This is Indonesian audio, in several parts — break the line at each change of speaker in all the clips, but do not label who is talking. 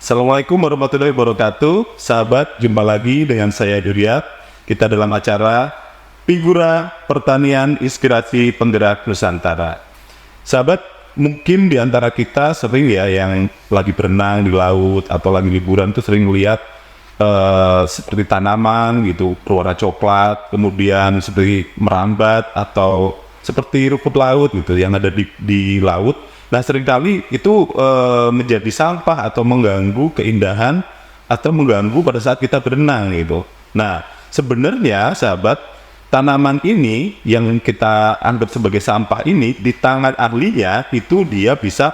Assalamualaikum warahmatullahi wabarakatuh. Sahabat, jumpa lagi dengan saya Duryat. Kita dalam acara Figura Pertanian Inspirasi Penggerak Nusantara. Sahabat, mungkin di antara kita sering ya yang lagi berenang di laut atau lagi liburan tuh sering lihat seperti tanaman gitu berwarna coklat, kemudian seperti merambat atau seperti rumput laut gitu yang ada di laut. Nah, seringkali itu menjadi sampah atau mengganggu keindahan atau mengganggu pada saat kita berenang gitu. Nah, sebenarnya sahabat, tanaman ini yang kita anggap sebagai sampah ini di tangan ahlinya itu dia bisa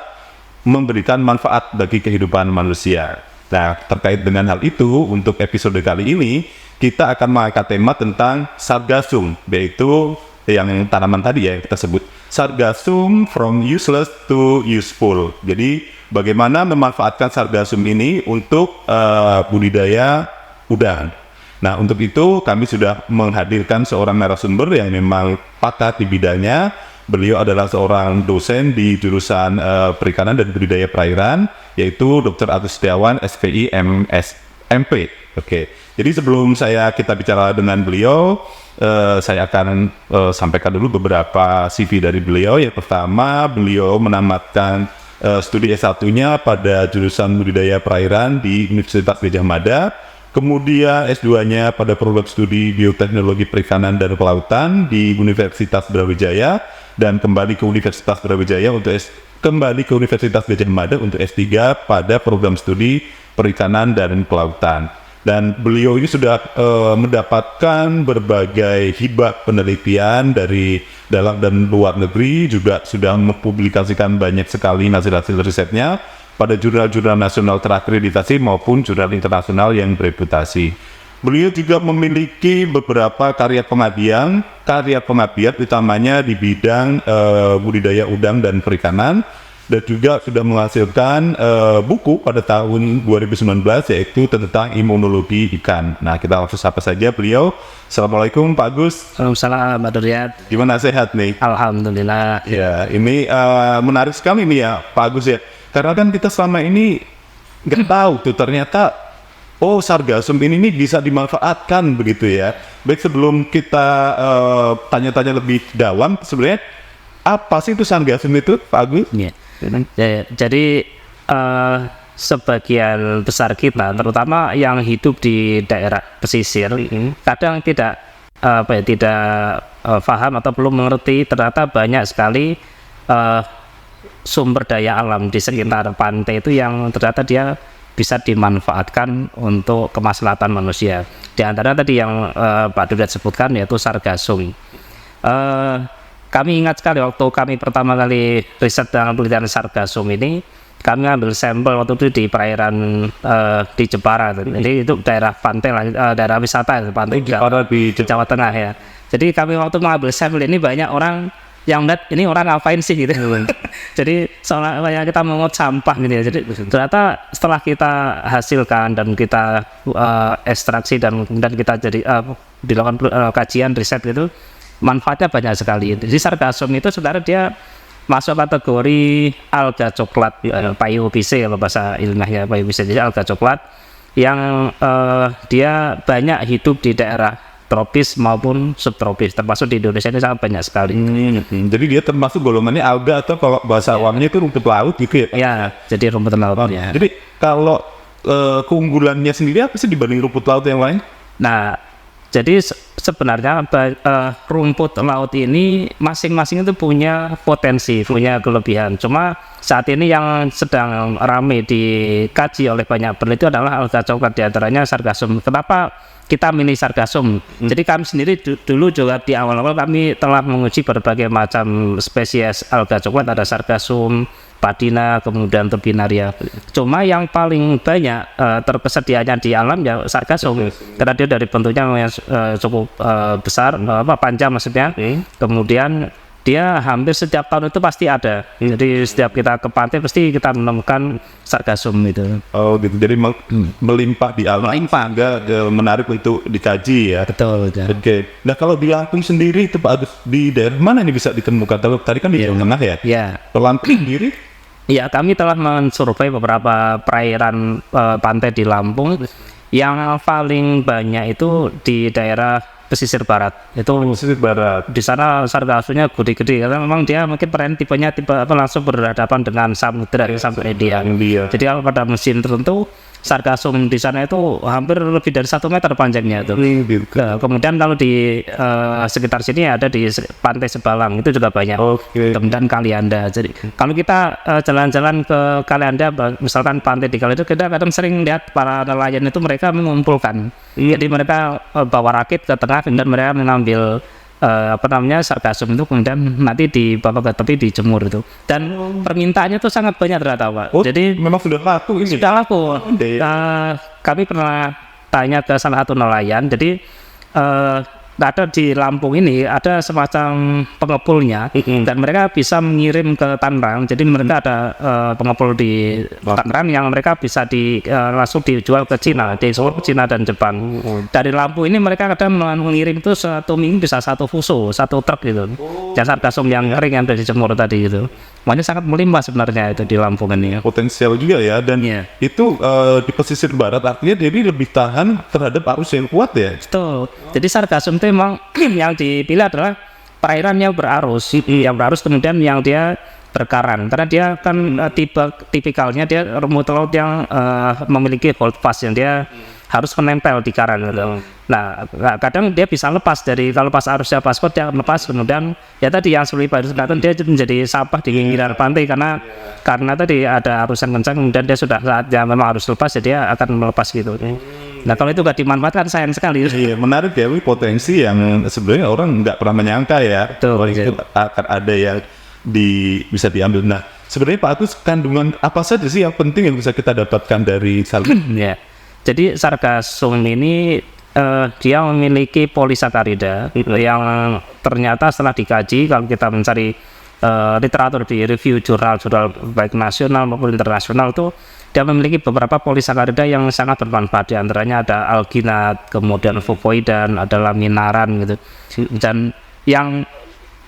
memberikan manfaat bagi kehidupan manusia. Nah, terkait dengan hal itu, untuk episode kali ini kita akan mengangkat tema tentang sargassum, yaitu yang tanaman tadi ya kita sebut sargassum from useless to useful. Jadi bagaimana memanfaatkan sargassum ini untuk budidaya udang. Nah, untuk itu kami sudah menghadirkan seorang narasumber yang memang pakar di bidangnya. Beliau adalah seorang dosen di jurusan Perikanan dan Budidaya Perairan, yaitu Dr. Agus Setiawan, SPI MP. Oke. Jadi sebelum kita bicara dengan beliau, saya akan sampaikan dulu beberapa CV dari beliau. Yang pertama, beliau menamatkan studi S1-nya pada jurusan Budidaya Perairan di Universitas Gadjah Mada. Kemudian S2-nya pada program studi Bioteknologi Perikanan dan Kelautan di Universitas Brawijaya, dan kembali ke Universitas Brawijaya untuk kembali ke Universitas Gadjah Mada untuk S3 pada program studi Perikanan dan Kelautan. Dan beliau ini sudah mendapatkan berbagai hibah penelitian dari dalam dan luar negeri, juga sudah mempublikasikan banyak sekali hasil-hasil risetnya pada jurnal-jurnal nasional terakreditasi maupun jurnal internasional yang bereputasi. Beliau juga memiliki beberapa karya pengabdian utamanya di bidang budidaya udang dan perikanan, dan juga sudah menghasilkan buku pada tahun 2019 yaitu tentang imunologi ikan. Nah, kita langsung sapa saja beliau. Assalamualaikum Pak Agus.
Waalaikumsalam Pak Duryat.
Gimana, sehat nih?
Alhamdulillah.
Ya, ini menarik sekali nih ya Pak Agus ya. Karena kan kita selama ini nggak tahu tuh ternyata sargassum ini bisa dimanfaatkan begitu ya. Baik, sebelum kita tanya-tanya lebih dalam, sebenarnya apa sih itu sargassum itu Pak Agus?
Ya. Jadi sebagian besar kita, terutama yang hidup di daerah pesisir, kadang tidak paham atau belum mengerti ternyata banyak sekali sumber daya alam di sekitar pantai itu yang ternyata dia bisa dimanfaatkan untuk kemaslahatan manusia. Di antara tadi yang Pak Duryat sebutkan yaitu sargassum. Kami ingat sekali waktu kami pertama kali riset dengan penelitian sargassum ini, kami ambil sampel waktu itu di perairan di Jepara. Jadi itu daerah pantai, daerah wisata pantai di Jawa Tengah ya. Jadi kami waktu mengambil sampel ini banyak orang yang melihat ini orang ngapain sih gitu. Jadi soalnya kita mengut sampah gitu ya. Jadi ternyata setelah kita hasilkan dan kita ekstraksi dan kemudian kita dilakukan kajian riset gitu, manfaatnya banyak sekali. Jadi sargassum itu saudara dia masuk kategori alga coklat, PAIOPC kalau bahasa ilmiahnya PAIOPC. Jadi alga coklat yang dia banyak hidup di daerah tropis maupun subtropis, termasuk di Indonesia ini sangat banyak sekali.
Jadi dia termasuk golongannya alga atau kalau bahasa awamnya itu rumput laut gitu ya?
Ya, jadi rumput laut. Ya.
Jadi kalau keunggulannya sendiri apa sih dibanding rumput laut yang lain?
Nah, jadi sebenarnya rumput laut ini masing-masing itu punya potensi, punya kelebihan. Cuma saat ini yang sedang ramai dikaji oleh banyak peneliti adalah alga coklat, diantaranya sargassum. Kenapa kita milih sargassum? Jadi kami sendiri dulu juga di awal-awal kami telah menguji berbagai macam spesies alga coklat, ada sargassum, padina, kemudian turbinaria. Cuma yang paling banyak terpesedianya di alam ya sargassum, karena dia dari bentuknya yang cukup besar, panjang maksudnya. Kemudian dia hampir setiap tahun itu pasti ada. Jadi setiap kita ke pantai pasti kita menemukan sargassum itu.
Oh gitu, jadi melimpah di alam, menarik untuk dikaji ya.
Betul. Ya.
Oke. Nah kalau di Lampung sendiri itu Pak Agus, di daerah mana ini bisa ditemukan? Tadi kan di Jawa Tengah ya?
Iya.
Lampung sendiri?
Ya, kami telah mensurvei beberapa perairan pantai di Lampung. Yang paling banyak itu di daerah pesisir barat. Itu
Pesisir barat.
di sana sargasumnya gede-gede karena memang dia mungkin perairan tipenya tipe apa langsung berhadapan dengan samudra sampai India.
India.
Jadi kalau pada musim tertentu sargasum di sana itu hampir lebih dari 1 meter panjangnya itu. Nah, kemudian kalau di sekitar sini ada di pantai Sebalang itu juga banyak.
Oke.
Kemudian Kalianda. Jadi kalau kita jalan-jalan ke Kalianda, misalkan pantai di Kalianda, kita kadang sering lihat para nelayan itu mereka mengumpulkan. Jadi mereka bawa rakit ke tengah dan mereka mengambil sargasum itu kemudian nanti dibawa ke tepi dijemur itu. Dan permintaannya itu sangat banyak ternyata, Pak.
Oh,
Jadi
memang sudah laku ini.
sudah laku.
Oke.
Kami pernah tanya ke salah satu nelayan. Jadi ada di Lampung ini ada semacam pengepulnya dan mereka bisa mengirim ke Tangerang. Jadi mereka ada pengepul di Tangerang yang mereka bisa langsung dijual ke Cina, diekspor ke Cina dan Jepang. Dari Lampung ini mereka kadang mengirim itu 1 minggu bisa 1 fuso, 1 truk gitu. Jasa sargasum yang kering yang sudah dijemur tadi gitu. Makanya sangat melimpah sebenarnya itu di Lampung ini.
Potensial juga ya, dan
Iya.
itu di pesisir barat artinya jadi lebih tahan terhadap arus yang kuat ya.
Betul. Jadi sargasum itu memang yang dipilih adalah perairan yang berarus, kemudian yang dia berkarang, karena dia kan tipikalnya dia rumput laut yang memiliki hold fast yang dia harus menempel di karang gitu. Nah, kadang dia bisa lepas kalau pas arusnya pas kuat dia lepas, kemudian ya tadi yang seperti Pak Yusuf dia menjadi sampah di pinggiran pantai karena tadi ada arus yang kencang, kemudian dia sudah saatnya memang harus lepas, jadi dia akan melepas gitu. Nah, kalau itu nggak dimanfaatkan sayang sekali.
Iya, menarik ya, ini potensi yang sebenarnya orang nggak pernah menyangka ya.
Betul,
Bahwa
iya.
itu akan ada yang bisa diambil. Nah, sebenarnya Pak Agus, kandungan apa saja sih yang penting yang bisa kita dapatkan dari sargasum?
Ya. Jadi sargasum ini dia memiliki polisakarida yang ternyata setelah dikaji, kalau kita mencari literatur di review jurnal baik nasional maupun internasional itu dia memiliki beberapa polisakarida yang sangat bermanfaat. Di antaranya ada alginat, kemudian fucoidan, ada laminaran gitu. Dan yang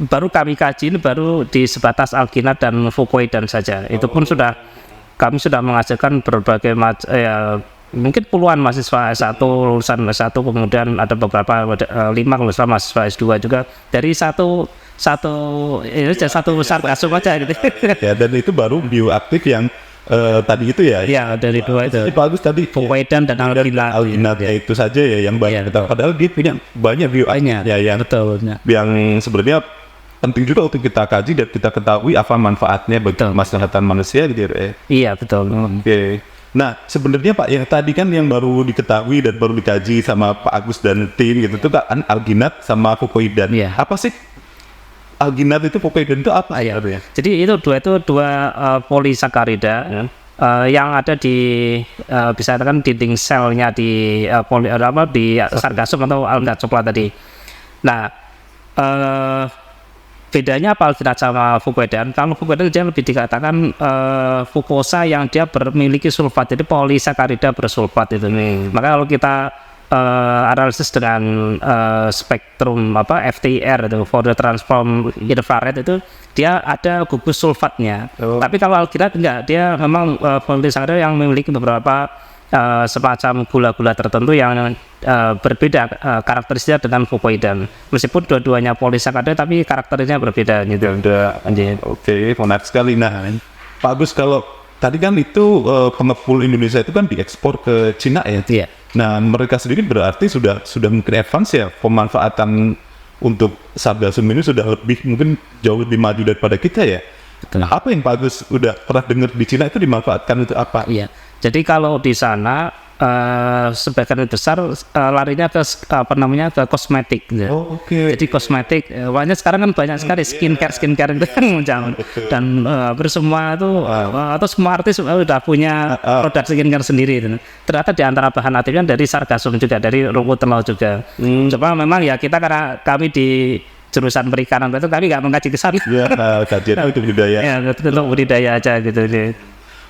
baru kami kaji ini baru di sebatas alginat dan fucoidan saja. Itu pun kami sudah mengajarkan berbagai mungkin puluhan mahasiswa S1, lulusan S1, kemudian ada beberapa 5 lulusan mahasiswa S2 juga dari satu sargasum aja gitu.
Ya, dan itu baru bioaktif yang tadi itu ya.
Ya, dari 2 itu.
Pak Agus tadi
Fucoidan dan alginat.
alginat ya, itu saja ya yang banyak.
Iya.
Padahal dia punya banyak bioaktif ya, yang
Betul.
yang sebenarnya penting juga untuk kita kaji dan kita ketahui apa manfaatnya bagi
Betul.
masyarakat manusia gitu ya.
Iya, betul.
Oke. Nah, sebenarnya Pak, yang tadi kan yang baru diketahui dan baru dikaji sama Pak Agus dan tim gitu itu kan alginat sama fucoidan.
Iya.
Apa sih alginat itu, fucoidan itu apa ya?
Jadi itu dua polisakarida yang ada di bisa dikatakan dinding selnya di di sargasum atau alginat coklat tadi. Nah, bedanya apa alginat sama fucoidan? Kalau fucoidan dia lebih dikatakan fukosa yang dia memiliki sulfat, jadi polisakarida bersulfat itu. Maka kalau kita analisis dengan spektrum FTIR itu, Fourier transform infrared itu dia ada gugus sulfatnya. Tapi kalau alginat enggak, dia memang polisakarida yang memiliki beberapa semacam gula-gula tertentu yang berbeda karakteristiknya dengan fucoidan. Meskipun dua-duanya polisakarida tapi karakternya berbeda gitu.
Oke, menarik sekali. Nah, Pak Agus, kalau tadi kan itu pengepul Indonesia itu kan diekspor ke Cina ya.
Iya.
Nah, mereka sendiri berarti sudah mungkin advance ya, pemanfaatan untuk sargasum ini sudah mungkin jauh lebih maju daripada kita ya.
Betul.
Apa yang Pak Agus udah pernah dengar di Cina itu dimanfaatkan itu apa?
Iya. Jadi kalau di sana sebagian besar larinya ke ke kosmetik gitu.
Oh, oke.
Jadi kosmetik, banyak sekarang kan banyak sekali skincare itu kan muncul dan hampir semua itu atau semua artis udah punya produk skincare sendiri itu. Ternyata di antara bahan aktifnya dari sargasum juga, dari rumput laut juga. Cuma memang ya kita karena kami di jurusan perikanan itu kami nggak mengkaji ke sana.
Ya, kajian itu budaya.
Ya, untuk budidaya aja gitu.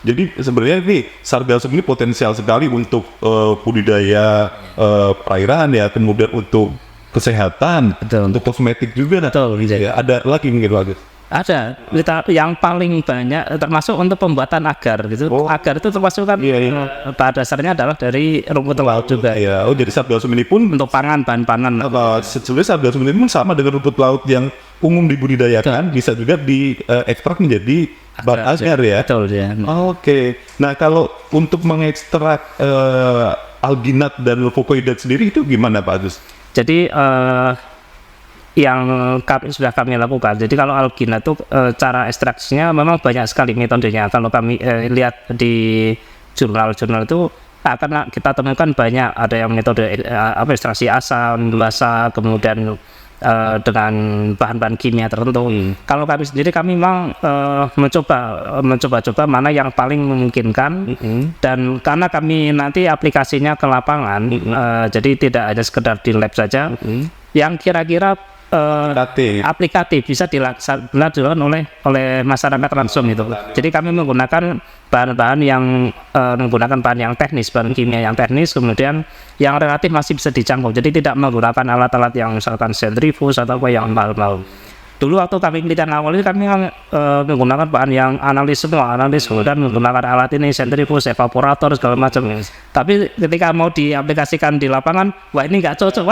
Jadi sebenarnya ini sargasum ini potensial sekali untuk budidaya perairan ya, kemudian untuk kesehatan,
Betul.
untuk kosmetik juga. Nah,
Betul,
ya, ada lagi mungkin Pak Agus.
Ada yang paling banyak termasuk untuk pembuatan agar gitu. Agar itu termasuk kan pada dasarnya adalah dari rumput laut juga.
Ya, jadi sabdalsum ini pun
Untuk bahan pangan.
sebenarnya sabdalsum ini pun sama dengan rumput laut yang umum dibudidayakan, bisa juga diekstrak menjadi bahan agar ya.
Betul ya.
Oke. Nah, kalau untuk mengekstrak alginat dan fucoidat sendiri itu gimana Pak Agus?
Jadi yang sudah kami lakukan. Jadi kalau alginat itu cara ekstraksinya memang banyak sekali metodenya. Kalau kami lihat di jurnal-jurnal itu akan kita temukan banyak. Ada yang metode ekstraksi asam, basa, kemudian dengan bahan-bahan kimia tertentu. Kalau kami sendiri kami memang mencoba mana yang paling memungkinkan, dan karena kami nanti aplikasinya ke lapangan, jadi tidak hanya sekedar di lab saja, yang kira-kira aplikatif bisa dilakukan oleh masyarakat langsung itu. Jadi kami menggunakan bahan-bahan yang menggunakan bahan yang teknis, bahan kimia yang teknis, kemudian yang relatif masih bisa dijangkau. Jadi tidak menggunakan alat-alat yang misalkan sentrifuge atau apa yang mahal-mahal. Dulu waktu kami penelitian awal ini kami menggunakan bahan yang analis dan menggunakan alat ini sentrifuge, evaporator segala macam. Tapi ketika mau diaplikasikan di lapangan, wah ini nggak cocok.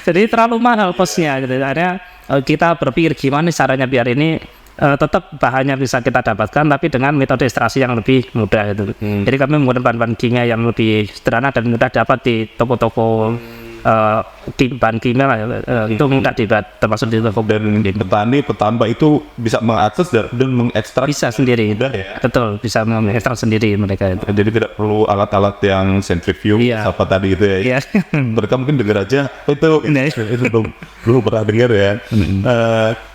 Jadi terlalu mahal kosnya. Gitu. Akhirnya kita berpikir gimana caranya biar ini tetap bahannya bisa kita dapatkan, tapi dengan metode ekstraksi yang lebih mudah. Gitu. Jadi kami menggunakan bahan-bahan kimia yang lebih sederhana dan mudah dapat di toko-toko bahan kimia lah, itu mudah dibuat termasuk di toko.
Dan petani petambak itu bisa mengakses dan mengekstrak
bisa sendiri,
mudah ya.
Betul, bisa mengekstrak sendiri mereka itu.
Jadi tidak perlu alat-alat yang sentrifuge apa tadi itu ya. Mereka mungkin dengar aja itu belum pernah dengar ya.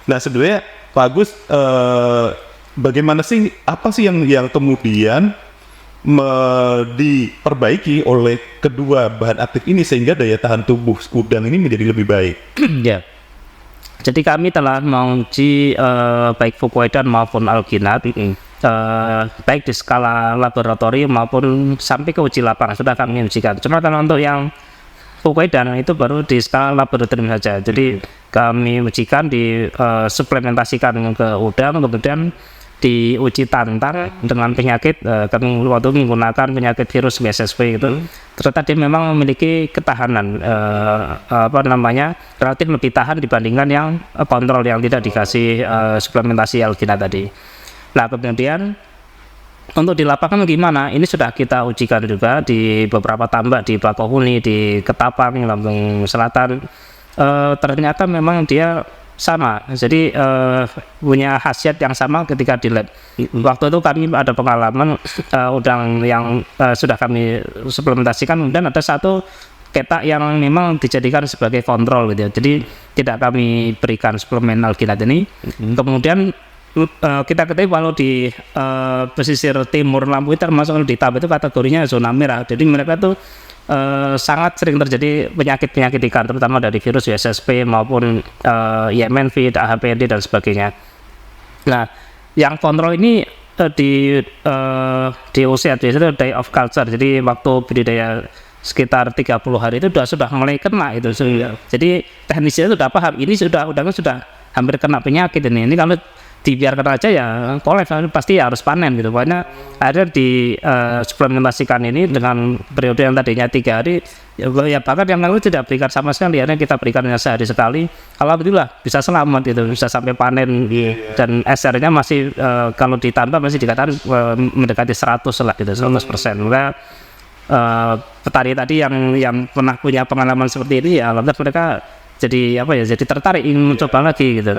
Nah sebenarnya Pak Agus, bagaimana sih, apa sih yang kemudian diperbaiki oleh kedua bahan aktif ini sehingga daya tahan tubuh udang ini menjadi lebih baik?
Ya. Jadi kami telah menguji baik fucoidan maupun alginat, baik di skala laboratorium maupun sampai ke uji lapangan sudah kami ujikan. Cuma kalau untuk yang fucoidan itu baru di skala laboratorium saja. Jadi kami ujikan suplementasikan ke udang, kemudian diuji tantang dengan penyakit. Kami waktu menggunakan penyakit virus BSSP itu, ternyata dia memang memiliki ketahanan relatif lebih tahan dibandingkan yang kontrol yang tidak dikasih suplementasi alginat tadi. Nah kemudian untuk di lapangan gimana? Ini sudah kita ujikan juga di beberapa tambak di Bakauheni, di Ketapang, Lampung Selatan. Ternyata memang dia sama, jadi punya khasiat yang sama ketika di lab. Waktu itu kami ada pengalaman udang yang sudah kami suplementasikan, dan ada satu ketak yang memang dijadikan sebagai kontrol gitu ya. Jadi tidak kami berikan suplemen alginat ini. Kemudian kita ketahui kalau di pesisir timur Lampung termasuk di Tambak itu kategorinya zona merah. Jadi mereka itu sangat sering terjadi penyakit-penyakit ikan, terutama dari virus BSSP maupun IMNV, HPND dan sebagainya. Nah, yang kontrol ini di OC itu day of culture. Jadi waktu budidaya sekitar 30 hari itu sudah mulai kena itu. Jadi teknisnya sudah paham, ini udangnya sudah hampir kena penyakit ini. Ini kalau dibiarkan aja ya kolaps, pasti harus panen gitu. Pokoknya akhirnya di suplementasikan ini dengan periode yang tadinya 3 hari ya bahkan yang lalu tidak berikan sama sekali, akhirnya kita berikan sehari sekali. Alhamdulillah bisa selamat itu, bisa sampai panen. Dan SR-nya masih kalau ditambah masih dikatakan mendekati 100 lah gitu, 100%. Maka petani tadi yang pernah punya pengalaman seperti ini ya alhamdulillah mereka jadi tertarik ingin mencoba lagi gitu.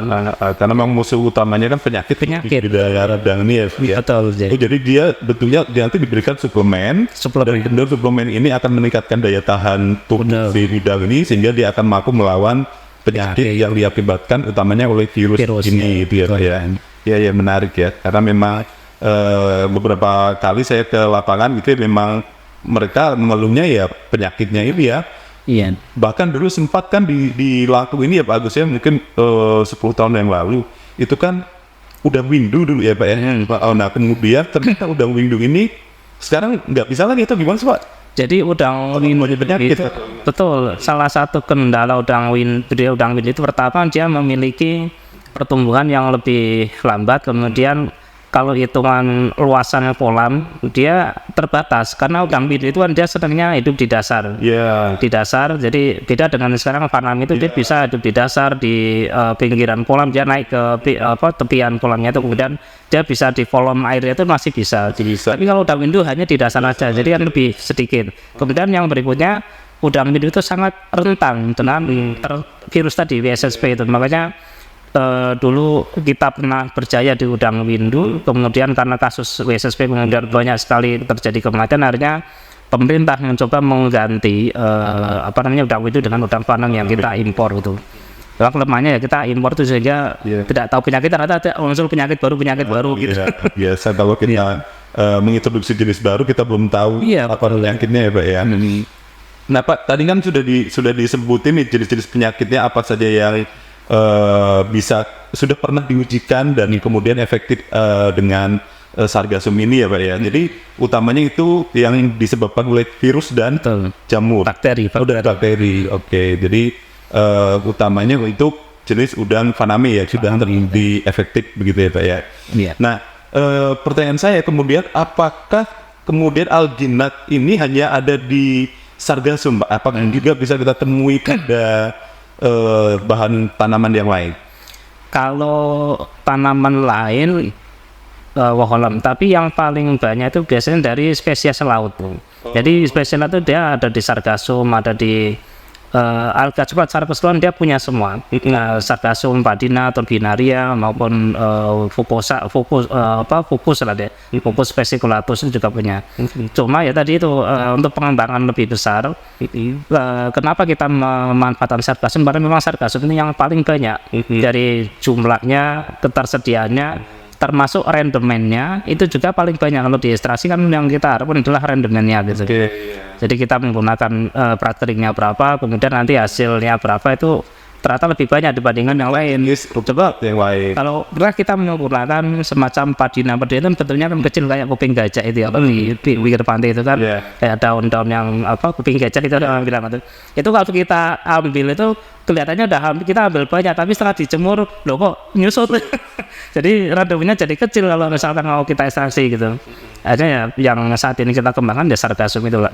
Karena memang musuh utamanya kan penyakit di daerah udang ini ya.
Betul.
Jadi dia betulnya nanti diberikan suplemen. Dan kemudian suplemen ini akan meningkatkan daya tahan tubuh si udang ini sehingga dia akan mampu melawan penyakit yang diakibatkan utamanya oleh virus ini gitu ya. Ya menarik ya. Karena memang beberapa kali saya ke lapangan gitu memang mereka mengeluhnya ya penyakitnya ini ya.
Iya.
Bahkan dulu sempat kan di laku ini ya Pak Agus ya, mungkin 10 tahun yang lalu itu kan udang windu dulu ya Pak ya. Nah kemudian ternyata udang windu ini sekarang nggak bisa lagi, itu gimana sih Pak?
Jadi udang windu itu betul, salah satu kendala udang windu itu pertama dia memiliki pertumbuhan yang lebih lambat. Kemudian kalau hitungan luasannya kolam dia terbatas karena udang windu itu kan dia sebenarnya hidup di dasar. Di dasar, jadi beda dengan sekarang faname itu dia bisa hidup di dasar di pinggiran kolam, dia naik ke tepian kolamnya itu, kemudian dia bisa di volume airnya itu masih bisa. Tapi kalau udang windu hanya di dasar aja, jadi kan lebih sedikit. Kemudian yang berikutnya udang windu itu sangat rentan dengan virus tadi WSSP itu, makanya dulu kita pernah berjaya di udang windu, kemudian karena kasus WSSP kemudian banyak sekali terjadi kematian, akhirnya pemerintah mencoba mengganti udang windu dengan udang faname yang kita impor gitu. Kelemahannya ya kita impor itu sehingga tidak tahu penyakit, ternyata ada unsur penyakit baru gitu.
Biasa kalau kita mengintroduksi jenis baru kita belum tahu apa penyakitnya ya Pak ya. Nah Pak, tadi kan sudah disebutin nih jenis-jenis penyakitnya apa saja yang sudah pernah diujikan dan kemudian efektif dengan sargasum ini ya Pak ya. Jadi utamanya itu yang disebabkan oleh virus dan jamur.
Bakteri.
Oke. Jadi utamanya itu jenis udang faname ya, sudah terbukti efektif begitu ya Pak ya. Nah, pertanyaan saya kemudian apakah kemudian alginat ini hanya ada di sargasum Pak? Apakah juga bisa kita temui pada bahan tanaman yang lain?
Kalau tanaman lain waholam, tapi yang paling banyak itu biasanya dari spesies laut. Jadi spesies laut itu dia ada di sargasum, ada di alga cepat, sargasum dia punya semua. Sargasum, padina, turbinaria maupun fucus fasciculatus itu juga punya. Cuma ya tadi itu untuk pengembangan lebih besar, kenapa kita memanfaatkan sargasum? Karena memang sargasum ini yang paling banyak dari jumlahnya, ketersediaannya, termasuk rendemennya itu juga paling banyak. Kalau di ekstraksi kan yang kita harapkan adalah rendemennya gitu. Jadi kita menggunakan prateringnya berapa, kemudian nanti hasilnya berapa, itu ternyata lebih banyak dibandingkan yang lain. Coba
yang lain.
Kalau pernah kita menggunakan semacam padina itu bentuknya kan kecil kayak kuping gajah itu ya, di pinggir pantai itu kan kayak daun-daun yang kuping gajah itu orang bilang itu kalau kita ambil itu kelihatannya udah kita ambil banyak, tapi setelah dijemur loh kok nyusut. Jadi rendemennya jadi kecil kalau misalkan mau kita ekstraksi gitu. Akhirnya ya yang saat ini kita kembangkan ya sargasum itu lah.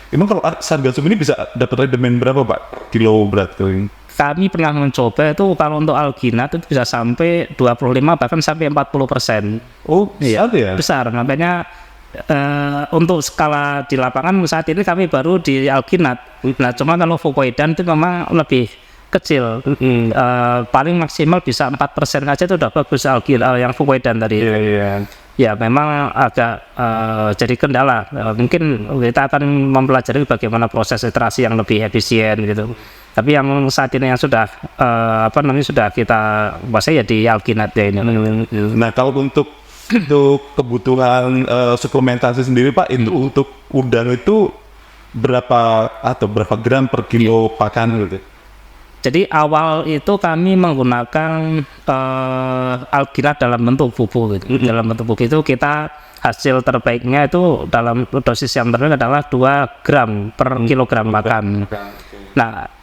Emang kalau sargasum ini bisa dapat rendemen berapa Pak? Kilo berat tuh?
Kami pernah mencoba itu kalau untuk alginat itu bisa sampai 25 bahkan sampai 40%.
Oh, iya ya?
Besar. Makanya untuk skala di lapangan saat ini kami baru di alginat. Nah, cuma kalau fucoidan itu memang lebih kecil. Paling maksimal bisa 4% aja itu udah bagus yang fucoidan tadi. Ya memang agak jadi kendala. Mungkin kita akan mempelajari bagaimana proses ekstraksi yang lebih efisien gitu. Tapi yang saat ini yang sudah sudah kita bahasanya ya di alginat ya ini.
Nah kalau untuk kebutuhan suplementasi sendiri Pak, itu untuk udang itu berapa gram per kilo pakan gitu?
Jadi awal itu kami menggunakan alginat dalam bentuk bubuk gitu. Dalam bentuk bubuk itu kita hasil terbaiknya itu dalam dosis yang terbaik adalah 2 gram per kilogram pakan. Nah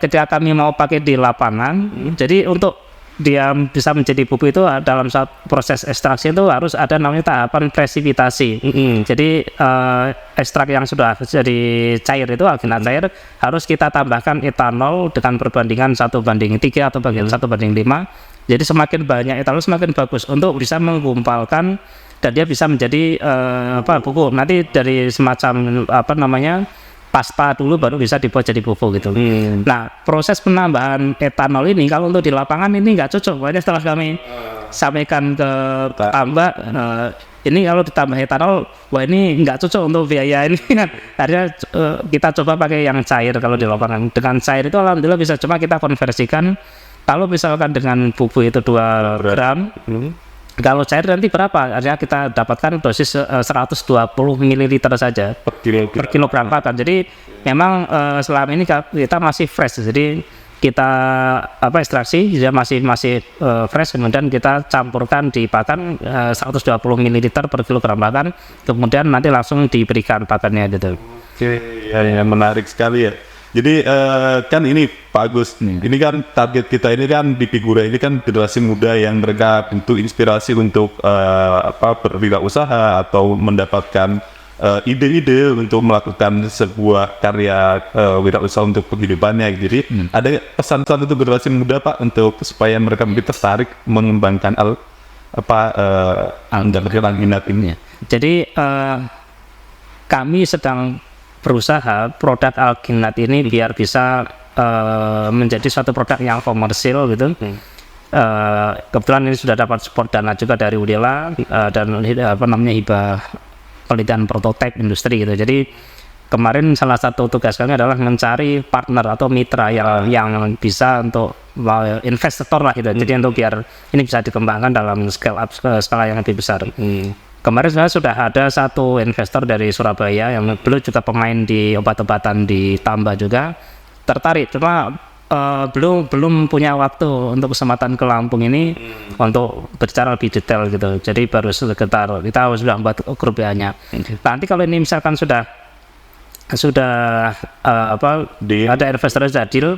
ketika kami mau pakai di lapangan, jadi untuk dia bisa menjadi bubuk itu dalam saat proses ekstraksi itu harus ada namanya tahapan presipitasi. Jadi ekstrak yang sudah jadi cair itu alginat cair harus kita tambahkan etanol dengan perbandingan 1:3 atau 1:5. Jadi semakin banyak etanol semakin bagus untuk bisa menggumpalkan dan dia bisa menjadi bubuk. Nanti dari semacam pasta dulu baru bisa dibuat jadi bubuk gitu. Nah, proses penambahan etanol ini kalau untuk di lapangan ini nggak cocok. Makanya setelah kami sampaikan ke tambak, ini kalau ditambah etanol, wah ini nggak cocok untuk biaya ini. Akhirnya kita coba pakai yang cair kalau di lapangan. Dengan cair itu alhamdulillah bisa, cuma kita konversikan. Kalau misalkan dengan bubuk itu 2 gram, kalau cair nanti berapa? Artinya kita dapatkan dosis 120 ml saja per kilogram pakan. Jadi memang selama ini kita masih fresh. Jadi kita ekstraksi dia masih fresh, kemudian kita campurkan di pakan 120 ml per kilogram pakan, kemudian nanti langsung diberikan pakannya gitu.
Oke, ya menarik sekali ya. Jadi kan ini Pak Agus, ini kan target kita ini kan di Figura ini kan generasi muda yang mereka bentuk inspirasi untuk berwirausaha atau mendapatkan ide-ide untuk melakukan sebuah karya wirausaha untuk penghidupannya. Jadi ada pesan-pesan untuk generasi muda Pak untuk supaya mereka lebih tertarik mengembangkan minat ini.
Jadi kami sedang berusaha produk Alginat ini biar bisa menjadi suatu produk yang komersil gitu. Kebetulan ini sudah dapat support dana juga dari Udela dan hibah penelitian prototipe industri gitu. Jadi kemarin salah satu tugas kami adalah mencari partner atau mitra yang bisa untuk investor lah gitu. Jadi untuk biar ini bisa dikembangkan dalam scale up skala yang lebih besar. Kemarin sudah ada satu investor dari Surabaya yang dulu juga pemain di obat-obatan di Tambah juga tertarik, cuma belum punya waktu untuk kesempatan ke Lampung ini untuk berbicara lebih detail gitu. Jadi baru sekitar kita sudah membuat grup nya. Nanti kalau ini misalkan sudah ada investor sudah deal,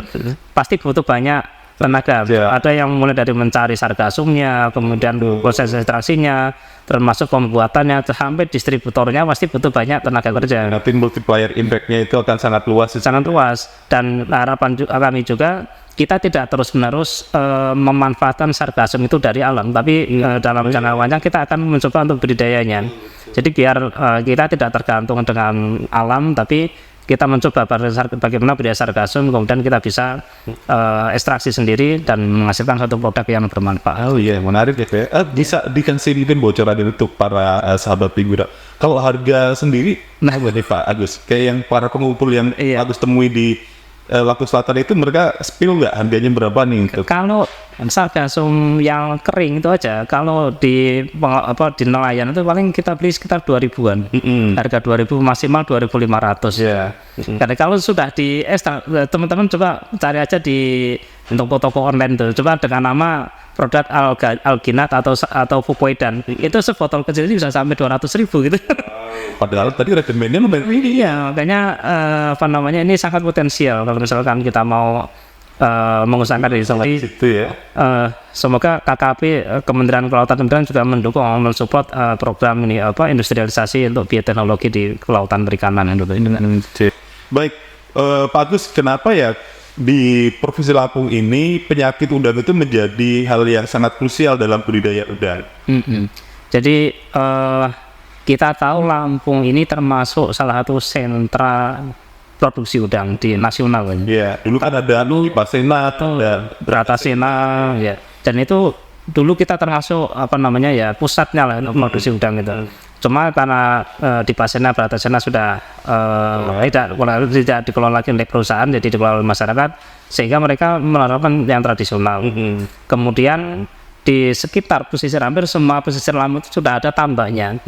pasti butuh banyak tenaga. Ada yang mulai dari mencari sargasumnya, kemudian proses ekstraksinya, termasuk pembuatannya sampai distributornya, pasti butuh banyak tenaga kerja.
Nanti multiplier impact-nya itu akan sangat luas.
Sangat luas. Dan harapan kami juga kita tidak terus-menerus memanfaatkan sargasum itu dari alam, tapi dalam jangka panjang kita akan mencoba untuk budidayanya. Jadi biar kita tidak tergantung dengan alam, tapi kita mencoba bagaimana budidaya sargasum, kemudian kita bisa ekstraksi sendiri dan menghasilkan satu produk yang bermanfaat.
Oh iya, menarik ya. Bisa dikasih mungkin bocoran untuk para sahabat Figura. Kalau harga sendiri, Pak Agus, kayak yang para pengumpul yang Agus temui di Lampung Selatan itu, mereka spill nggak harganya berapa nih?
Kalau sargasum yang kering itu aja, kalau di nelayan itu paling kita beli sekitar 2.000-an. Harga 2.000 maksimal 2.500. Karena kalau sudah di teman-teman coba cari aja di toko-toko online tuh, coba dengan nama produk Alginat atau Fukoidan, itu sebotol kecil ini bisa sampai 200.000 gitu.
Padahal tadi rekomendasinya lumayan.
Iya, makanya ini sangat potensial kalau misalkan kita mau mengusahakan di
situ ya.
Semoga KKP Kementerian Kelautan dan juga mendukung mensupport program ini industrialisasi untuk bioteknologi di kelautan perikanan itu.
Baik, Pak Agus, kenapa ya di Provinsi Lampung ini penyakit udang itu menjadi hal yang sangat krusial dalam budidaya udang?
Jadi kita tahu Lampung ini termasuk salah satu sentra produksi udang di nasional.
Iya, dulu kan ada Basena dan
Bratasena, ya. Dan itu dulu kita termasuk pusatnya lah untuk produksi udang itu. Cuma karena di Basena, Bratasena sudah tidak dikelola lagi oleh perusahaan, jadi dikelola oleh masyarakat, sehingga mereka menerapkan yang tradisional. Kemudian di sekitar pesisir, hampir semua pesisir Lampung itu sudah ada tambaknya,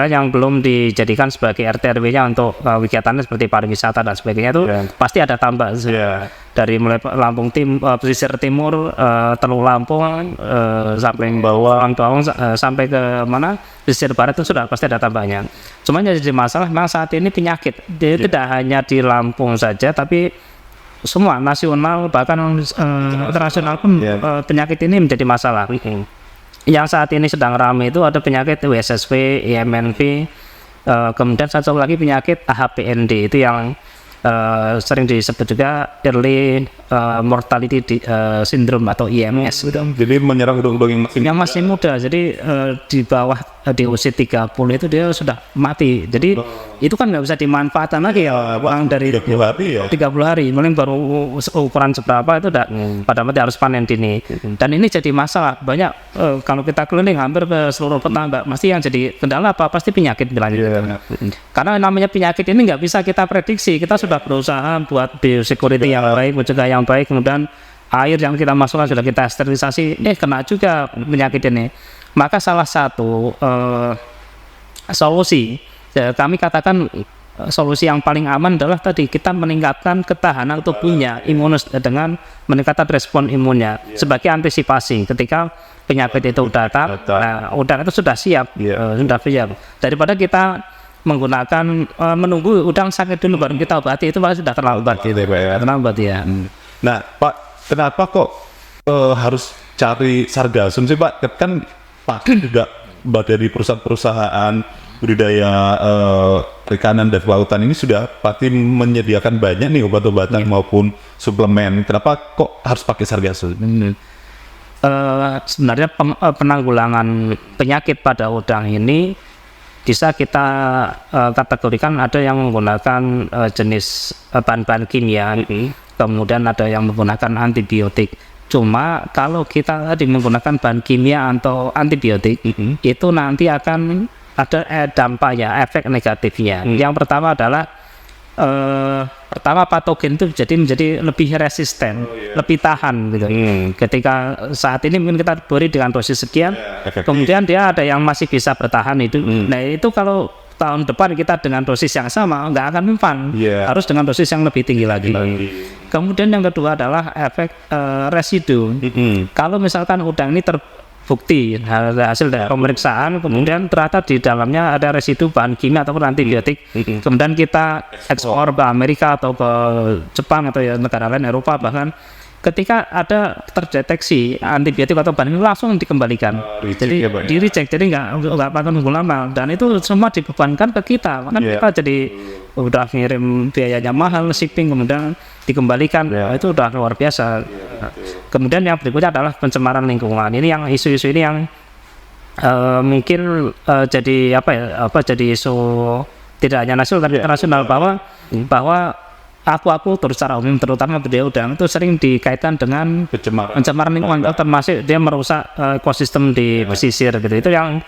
yang belum dijadikan sebagai RT/RW-nya untuk kegiatannya seperti pariwisata dan sebagainya itu pasti ada tambak. Dari mulai Lampung pesisir timur, Teluk Lampung sampai bawah sampai ke mana pesisir barat itu sudah pasti ada tambaknya. Cuma jadi masalah memang saat ini penyakit tidak hanya di Lampung saja, tapi semua nasional bahkan internasional pun penyakit ini menjadi masalah. Yang saat ini sedang ramai itu ada penyakit WSSV, IMNV, kemudian satu lagi penyakit AHPND itu yang sering disebut juga early mortality syndrome atau IMS.
Jadi menyerang udang-udang yang
masih muda. Jadi di bawah di usia 30 itu dia sudah mati. Jadi itu kan nggak bisa dimanfaatkan lagi ya, uang dari
30 hari ya.
30 hari, paling baru ukuran seberapa itu udah pada mati harus panen dini. Dan ini jadi masalah banyak kalau kita keliling hampir ke seluruh petambak, pasti yang jadi kendala pasti penyakit berlanjut. Karena namanya penyakit ini nggak bisa kita prediksi. Kita sudah berusaha buat biosecurity yang baik, mencegah yang baik, kemudian air yang kita masukkan sudah kita sterilisasi, kena juga penyakit ini. Maka salah satu solusi kami katakan solusi yang paling aman adalah tadi kita meningkatkan ketahanan tubuhnya, imunus dengan meningkatkan respon imunnya sebagai antisipasi ketika penyakit itu datang. Udang itu sudah siap, sudah siap. Daripada kita menggunakan menunggu udang sakit dulu baru kita obati, itu pasti sudah terlambat gitu
Pak ya.
terlambat ya.
Nah Pak, kenapa kok harus cari sargasum sih Pak? Kan pasti juga dari perusahaan-perusahaan budidaya perikanan dan kelautan ini sudah pasti menyediakan banyak nih obat-obatan maupun suplemen. Kenapa kok harus pakai sargasum?
Sebenarnya penanggulangan penyakit pada udang ini bisa kita kategorikan, ada yang menggunakan jenis bahan-bahan kimia, kemudian ada yang menggunakan antibiotik. Cuma kalau kita tadi menggunakan bahan kimia atau antibiotik, itu nanti akan ada dampaknya, efek negatifnya. Yang pertama adalah patogen itu menjadi lebih resisten, lebih tahan gitu. Ketika saat ini mungkin kita beri dengan dosis sekian, kemudian dia ada yang masih bisa bertahan itu. Nah itu kalau tahun depan kita dengan dosis yang sama nggak akan mempan, harus dengan dosis yang lebih tinggi lagi. Kemudian yang kedua adalah efek residu. Kalau misalkan udang ini terbukti hasil dari pemeriksaan, kemudian ternyata di dalamnya ada residu bahan kimia ataupun antibiotik, kemudian kita ekspor ke Amerika atau ke Jepang atau ya negara lain, Eropa bahkan, ketika ada terdeteksi antibiotik atau bahan ini langsung dikembalikan, jadi di reject, jadi nggak akan nunggu lama, dan itu semua dibebankan ke kita, kan kita jadi udah ngirim biayanya mahal, shipping, kemudian dikembalikan, itu udah luar biasa. Kemudian yang berikutnya adalah pencemaran lingkungan. Ini yang isu-isu ini yang mungkin jadi jadi isu tidak hanya nasional tapi internasional, bahwa aquaculture secara umum terutama budidaya udang itu sering dikaitkan dengan pencemaran lingkungan, termasuk dia merusak ekosistem di pesisir gitu. Itu yang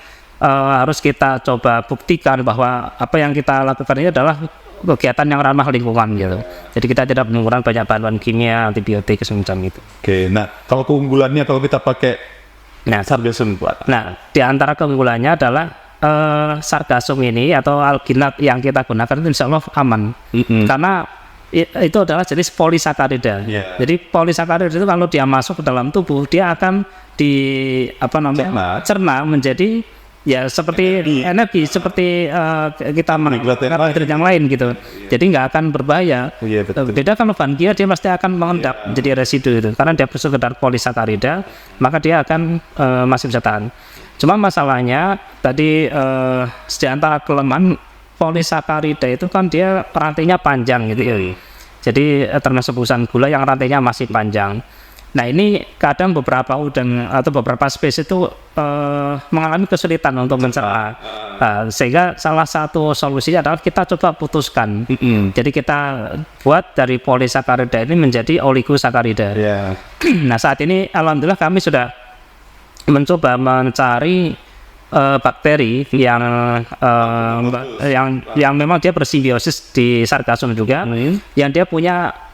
harus kita coba buktikan bahwa apa yang kita lakukan ini adalah kegiatan yang ramah lingkungan gitu. Jadi kita tidak menggunakan banyak bahan kimia, antibiotik semacam itu.
Oke, nah kalau keunggulannya kalau kita pakai sargasum Pak.
Nah, di antara keunggulannya adalah sargasum ini atau alginat yang kita gunakan itu insya Allah aman. Karena itu adalah jenis polisakarida. Jadi polisakarida itu kalau dia masuk ke dalam tubuh, dia akan cerna menjadi seperti energi, seperti kita menghidrat yang lain gitu. Jadi nggak akan berbahaya. Beda kalau bahan kimia, dia pasti akan mengendap jadi residu itu. Karena dia sekedar polisakarida, maka dia akan masih bisa tahan. Cuma masalahnya tadi di antara kelemahan polisakarida itu kan dia rantainya panjang gitu ya. Jadi termasuk perusahaan gula yang rantainya masih panjang. Nah ini kadang beberapa udang atau beberapa spesies itu mengalami kesulitan untuk mencerna. Sehingga salah satu solusinya adalah kita coba putuskan. Jadi kita buat dari polisakarida ini menjadi oligosakarida. Nah saat ini alhamdulillah kami sudah mencoba mencari bakteri yang memang dia bersimbiosis di sargasum juga, yang dia punya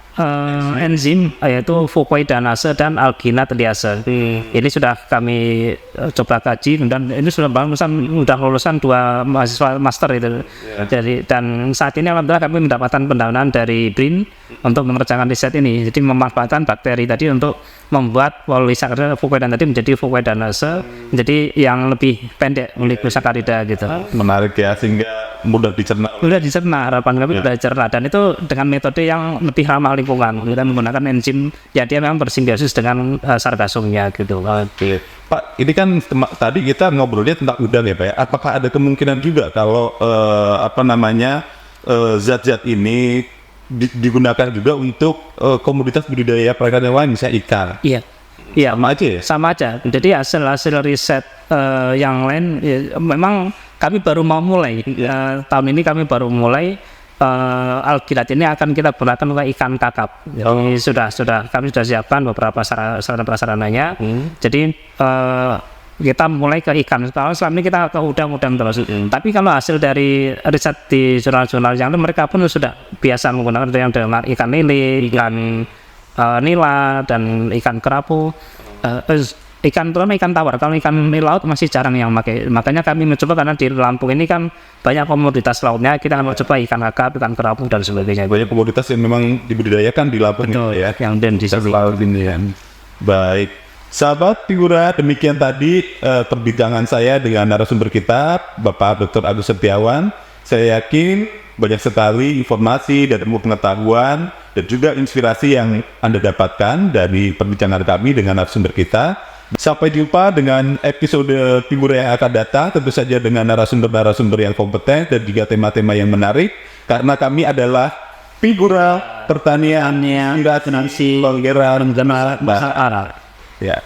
enzim yaitu fucoidanase dan alginat liase. Ini sudah kami coba kaji dan ini sudah lulusan 2 mahasiswa master itu. Jadi dan saat ini alhamdulillah kami mendapatkan pendanaan dari BRIN untuk mengerjakan riset ini. Jadi memanfaatkan bakteri tadi untuk membuat polisakarida fucoidanase tadi menjadi fucoidanase, menjadi yang lebih pendek oligosakarida gitu.
Menarik ya, sehingga mudah dicerna.
Harapan kami sudah dicerna, dan itu dengan metode yang lebih ramah lingkungan. Kita menggunakan enzim ya dia memang bersimbiosis dengan sargasumnya gitu.
Pak, ini kan tadi kita ngobrolnya tentang udang ya Pak ya. Apakah ada kemungkinan juga kalau zat-zat ini digunakan juga untuk komoditas budidaya perikanan yang lain, misalnya ikan?
Iya,
sama aja ya?
Sama aja. Jadi hasil riset yang lain memang kami baru mau mulai. Tahun ini kami baru mulai alginat ini akan kita gunakan untuk ikan kakap. Jadi kami sudah siapkan beberapa sarana prasarananya. Jadi kita mulai ke ikan. Kalau selama ini kita ke udang-udang terus. Tapi kalau hasil dari riset di jurnal-jurnal yang lain, mereka pun sudah biasa menggunakan yang dengan ikan lele, ikan nila, dan ikan kerapu. Terutama ikan tawar. Kalau ikan laut masih jarang yang pakai. Makanya kami mencoba, karena di Lampung ini kan banyak komoditas lautnya. Kita akan mencoba ikan kakap, ikan kerapu, dan sebagainya.
Banyak komoditas yang memang dibudidayakan di Lampung ya.
Yang dan di
laut ini ya. Baik. Sahabat Figura, demikian tadi perbincangan saya dengan narasumber kita, Bapak Dr. Agus Setiawan, Saya yakin banyak sekali informasi dan ilmu pengetahuan dan juga inspirasi yang Anda dapatkan dari perbincangan kami dengan narasumber kita. Sampai jumpa dengan episode Figura yang akan datang, tentu saja dengan narasumber-narasumber yang kompeten dan juga tema-tema yang menarik, karena kami adalah Figura Pertanian
Finansi
Penggerak
Bahasa Arab.
Ya.